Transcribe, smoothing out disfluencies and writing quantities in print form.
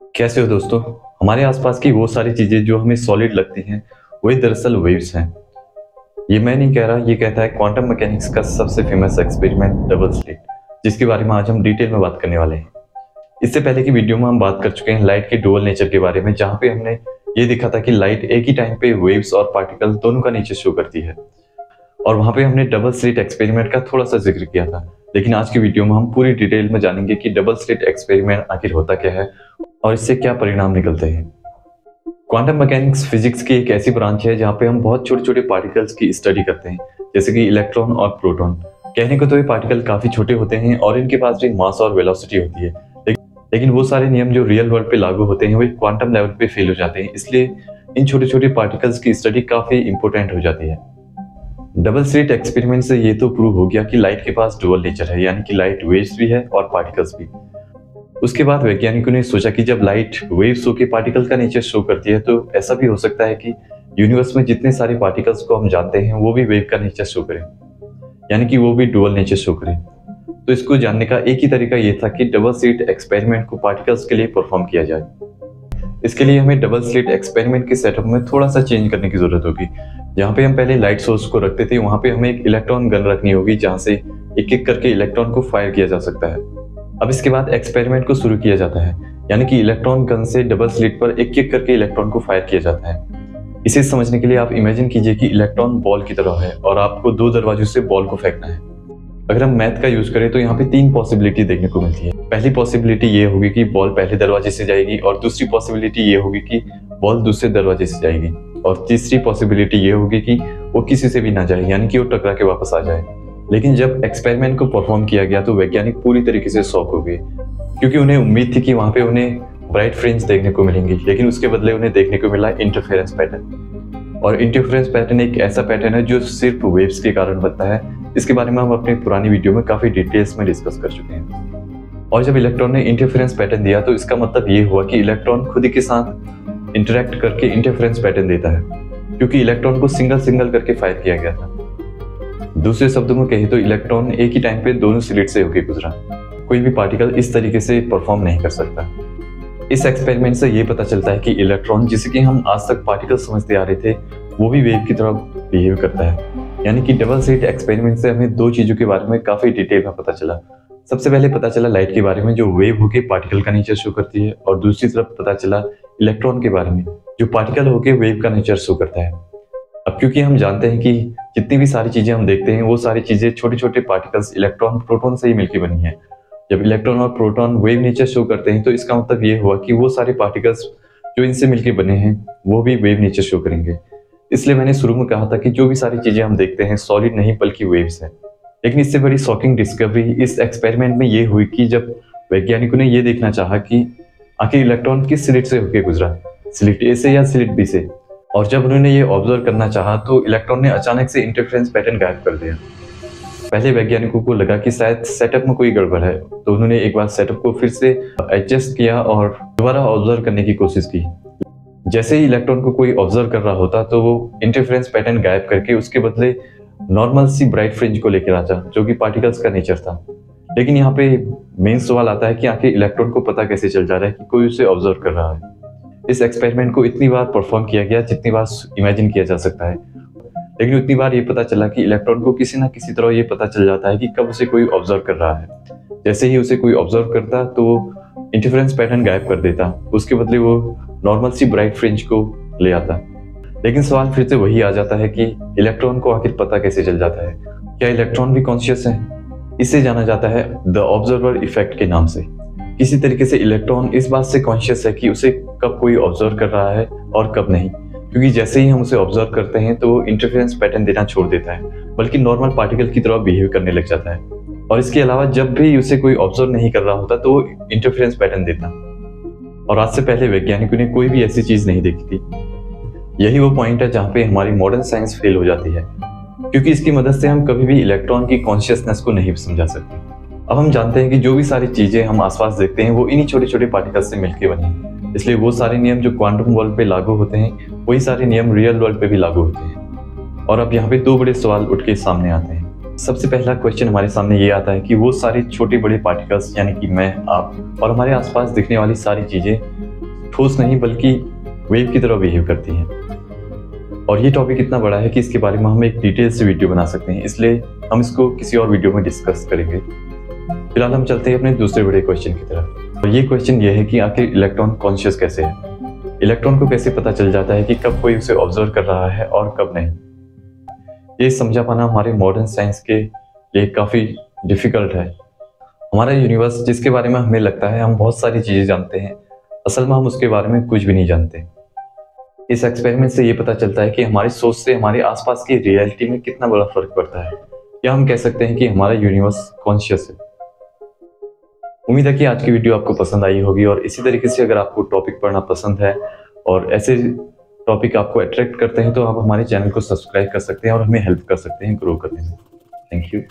कैसे हो दोस्तों। हमारे आसपास की वो सारी चीजें जो हमें सॉलिड लगती हैं वही दरअसल वेव्स हैं। ये मैं नहीं कह रहा, ये कहता है क्वांटम मैकेनिक्स का सबसे फेमस एक्सपेरिमेंट डबल स्लिट, जिसके बारे में आज हम डिटेल में बात करने वाले हैं। इससे पहले की वीडियो में हम बात कर चुके हैं लाइट के डुअल नेचर के बारे में, जहाँ पे हमने ये देखा था कि लाइट एक ही टाइम पे वेव्स और पार्टिकल दोनों का नेचर शो करती है, और वहां पे हमने डबल स्लिट एक्सपेरिमेंट का थोड़ा सा जिक्र किया था। लेकिन आज की वीडियो में हम पूरी डिटेल में जानेंगे कि डबल स्लिट एक्सपेरिमेंट आखिर होता क्या है और इससे क्या परिणाम निकलते हैं। क्वांटम मैकेनिक्स फिजिक्स की एक ऐसी ब्रांच है जहाँ पे हम बहुत छोटे छोटे पार्टिकल्स की स्टडी करते हैं, जैसे कि इलेक्ट्रॉन और प्रोटॉन। कहने को तो ये पार्टिकल काफी छोटे होते हैं और इनके पास भी मास और वेलोसिटी होती है, लेकिन वो सारे नियम जो रियल वर्ल्ड पे लागू होते हैं वो क्वांटम लेवल पे फेल हो जाते हैं। इसलिए इन छोटे छोटे पार्टिकल्स की स्टडी काफी इंपॉर्टेंट हो जाती है। डबल स्लिट एक्सपेरिमेंट से ये तो प्रूव हो गया कि लाइट के पास डुअल नेचर है, यानी कि लाइट वेव्स भी है और पार्टिकल्स भी। उसके बाद वैज्ञानिकों ने सोचा कि जब लाइट वेव्स होकर पार्टिकल का नेचर शो करती है, तो ऐसा भी हो सकता है कि यूनिवर्स में जितने सारे पार्टिकल्स को हम जानते हैं वो भी वेव का नेचर शो करें, यानी कि वो भी डुअल नेचर शो करें। तो इसको जानने का एक ही तरीका ये था कि डबल स्लिट एक्सपेरिमेंट को पार्टिकल्स के लिए परफॉर्म किया जाए। इसके लिए हमें डबल स्लिट एक्सपेरिमेंट के सेटअप में थोड़ा सा चेंज करने की जरूरत होगी। जहाँ पे हम पहले लाइट सोर्स को रखते थे, वहां पे हमें एक इलेक्ट्रॉन गन रखनी होगी, जहाँ से एक एक करके इलेक्ट्रॉन को फायर किया जा सकता है। अब इसके बाद एक्सपेरिमेंट को शुरू किया जाता है, यानी कि इलेक्ट्रॉन गन से डबल स्लिट पर एक एक करके इलेक्ट्रॉन को फायर किया जाता है। इसे समझने के लिए आप इमेजिन कीजिए कि इलेक्ट्रॉन बॉल की तरह है और आपको दो दरवाजों से बॉल को फेंकना है। अगर हम मैथ का यूज करें तो यहाँ पे तीन पॉसिबिलिटी देखने को मिलती है। पहली पॉसिबिलिटी ये होगी कि बॉल पहले दरवाजे से जाएगी, और दूसरी पॉसिबिलिटी ये होगी कि बॉल दूसरे दरवाजे से जाएगी, और तीसरी पॉसिबिलिटी ये होगी कि वो किसी से भी ना जाए, यानी कि वो टकरा के वापस आ जाए। लेकिन जब एक्सपेरिमेंट को परफॉर्म किया गया तो वैज्ञानिक पूरी तरीके से शॉक हो गए, क्योंकि उन्हें उम्मीद थी कि वहां पे उन्हें ब्राइट फ्रिंज देखने को मिलेंगी, लेकिन उसके बदले उन्हें देखने को मिला इंटरफेरेंस पैटर्न। और इंटरफेरेंस पैटर्न एक ऐसा पैटर्न है जो सिर्फ वेव्स के कारण बनता है। इसके बारे में हम अपनी पुरानी वीडियो में काफी डिटेल्स में डिस्कस कर चुके हैं। और जब इलेक्ट्रॉन ने इंटरफेरेंस पैटर्न दिया तो इसका मतलब ये हुआ कि इलेक्ट्रॉन खुद ही के साथ इंटरेक्ट करके इंटरफेरेंस पैटर्न देता है, क्योंकि इलेक्ट्रॉन को सिंगल सिंगल करके फायर किया गया था। दूसरे शब्दों में कहे तो इलेक्ट्रॉन एक ही टाइम पे दोनों स्लिट से होकर गुजरा। कोई भी पार्टिकल इस तरीके से परफॉर्म नहीं कर सकता। इस एक्सपेरिमेंट से ये पता चलता है कि इलेक्ट्रॉन, जिसे कि हम आज तक पार्टिकल समझते आ रहे थे, वो भी वेव की तरह बिहेव करता है। यानी कि डबल स्लिट एक्सपेरिमेंट से हमें दो चीजों के बारे में काफी डिटेल में पता चला। सबसे पहले पता चला लाइट के बारे में जो वेव होके पार्टिकल का नेचर शो करती है, और दूसरी तरफ पता चला इलेक्ट्रॉन के बारे में जो पार्टिकल होके वेव का नेचर शो करता है। अब क्योंकि हम जानते हैं कि जितनी भी सारी चीजें हम देखते हैं वो सारी चीजें छोटे छोटे पार्टिकल्स इलेक्ट्रॉन प्रोटॉन से ही मिलकर बनी है। जब इलेक्ट्रॉन और प्रोटॉन वेव नेचर शो करते हैं तो इसका मतलब ये हुआ कि वो सारे पार्टिकल्स जो इनसे मिलकर बने हैं वो भी वेव नेचर शो करेंगे। इसलिए मैंने शुरू में कहा था कि जो भी सारी चीजें हम देखते हैं सॉलिड नहीं बल्कि वेव्स है। लेकिन इससे बड़ी शॉकिंग डिस्कवरी इस एक्सपेरिमेंट में ये हुई कि जब वैज्ञानिकों ने ये देखना चाहा कि आखिर इलेक्ट्रॉन किस स्लिट से होकर गुजरा, स्लिट ए से या स्लिट बी से। और जब उन्होंने ये ऑब्जर्व करना चाहा तो इलेक्ट्रॉन ने अचानक से इंटरफेरेंस पैटर्न गायब कर दिया। पहले वैज्ञानिकों को लगा कि शायद सेटअप में कोई गड़बड़ है, तो उन्होंने एक बार सेटअप को फिर से एडजस्ट किया और दोबारा ऑब्जर्व करने की कोशिश की। जैसे ही इलेक्ट्रॉन को कोई ऑब्जर्व कर रहा होता तो वो इंटरफेरेंस पैटर्न गायब करके उसके बदले नॉर्मल सी ब्राइट फ्रिंज को लेकर आता, जो कि पार्टिकल्स का नेचर था। लेकिन यहाँ पे मेन सवाल आता है कि आखिर इलेक्ट्रॉन को पता कैसे चल जा रहा है कि कोई उसे ऑब्जर्व कर रहा है। इस एक्सपेरिमेंट को इतनी बार परफॉर्म किया गया जितनी बार इमेजिन किया जा सकता है, लेकिन उतनी बार ये पता चला कि इलेक्ट्रॉन को किसी ना किसी तरह ये पता चल जाता है कि कब उसे कोई ऑब्जर्व कर रहा है। जैसे ही उसे कोई ऑब्जर्व करता तो वो इंटरफेरेंस पैटर्न गायब कर देता, उसके बदले वो नॉर्मल सी ब्राइट फ्रिंज को ले आता। लेकिन सवाल फिर से वही आ जाता है कि इलेक्ट्रॉन को आखिर पता कैसे चल जाता है? क्या इलेक्ट्रॉन भी कॉन्शियस है? इसे जाना जाता है द ऑब्जर्वर इफेक्ट के नाम से। किसी तरीके से इलेक्ट्रॉन इस बात से कॉन्शियस है कि उसे कब कोई ऑब्जर्व कर रहा है और कब नहीं, क्योंकि जैसे ही हम उसे ऑब्जर्व करते हैं तो वो इंटरफेरेंस पैटर्न देना छोड़ देता है, बल्कि नॉर्मल पार्टिकल की तरह बिहेव करने लग जाता है। और इसके अलावा जब भी उसे कोई ऑब्जर्व नहीं कर रहा होता तो वो इंटरफेरेंस पैटर्न देता। और आज से पहले वैज्ञानिकों ने कोई भी ऐसी चीज नहीं देखी थी। यही वो पॉइंट है जहाँ पे हमारी मॉडर्न साइंस फेल हो जाती है, क्योंकि इसकी मदद से हम कभी भी इलेक्ट्रॉन की कॉन्शियसनेस को नहीं समझा सकते। अब हम जानते हैं कि जो भी सारी चीजें हम आसपास देखते हैं वो इन्हीं छोटे छोटे पार्टिकल्स से मिलकर बनी हैं। इसलिए वो सारे नियम जो क्वांटम वर्ल्ड पे लागू होते हैं वही सारे नियम रियल वर्ल्ड पे भी लागू होते हैं। और अब यहाँ पे दो बड़े सवाल उठ के सामने आते हैं। सबसे पहला क्वेश्चन हमारे सामने ये आता है कि वो सारे छोटे बड़े पार्टिकल्स यानी कि मैं, आप और हमारे आसपास दिखने वाली सारी चीजें ठोस नहीं बल्कि वेव की तरह बिहेव करती हैं। और ये टॉपिक इतना बड़ा है कि इसके बारे में हम एक डिटेल से वीडियो बना सकते हैं, इसलिए हम इसको किसी और वीडियो में डिस्कस करेंगे। फिलहाल हम चलते हैं अपने दूसरे बड़े क्वेश्चन की तरफ। और ये क्वेश्चन ये है कि आखिर इलेक्ट्रॉन कॉन्शियस कैसे है। इलेक्ट्रॉन को कैसे पता चल जाता है कि कब कोई उसे ऑब्जर्व कर रहा है और कब नहीं। ये समझा पाना हमारे मॉडर्न साइंस के लिए काफ़ी डिफिकल्ट है। हमारा यूनिवर्स जिसके बारे में हमें लगता है हम बहुत सारी चीज़ें जानते हैं, असल में हम उसके बारे में कुछ भी नहीं जानते। इस एक्सपेरिमेंट से ये पता चलता है कि हमारी सोच से हमारे आसपास की रियलिटी में कितना बड़ा फर्क पड़ता है, या हम कह सकते हैं कि हमारा यूनिवर्स कॉन्शियस है। उम्मीद है कि आज की वीडियो आपको पसंद आई होगी, और इसी तरीके से अगर आपको टॉपिक पढ़ना पसंद है और ऐसे टॉपिक आपको अट्रैक्ट करते हैं तो आप हमारे चैनल को सब्सक्राइब कर सकते हैं और हमें हेल्प कर सकते हैं ग्रो करने में। Thank you.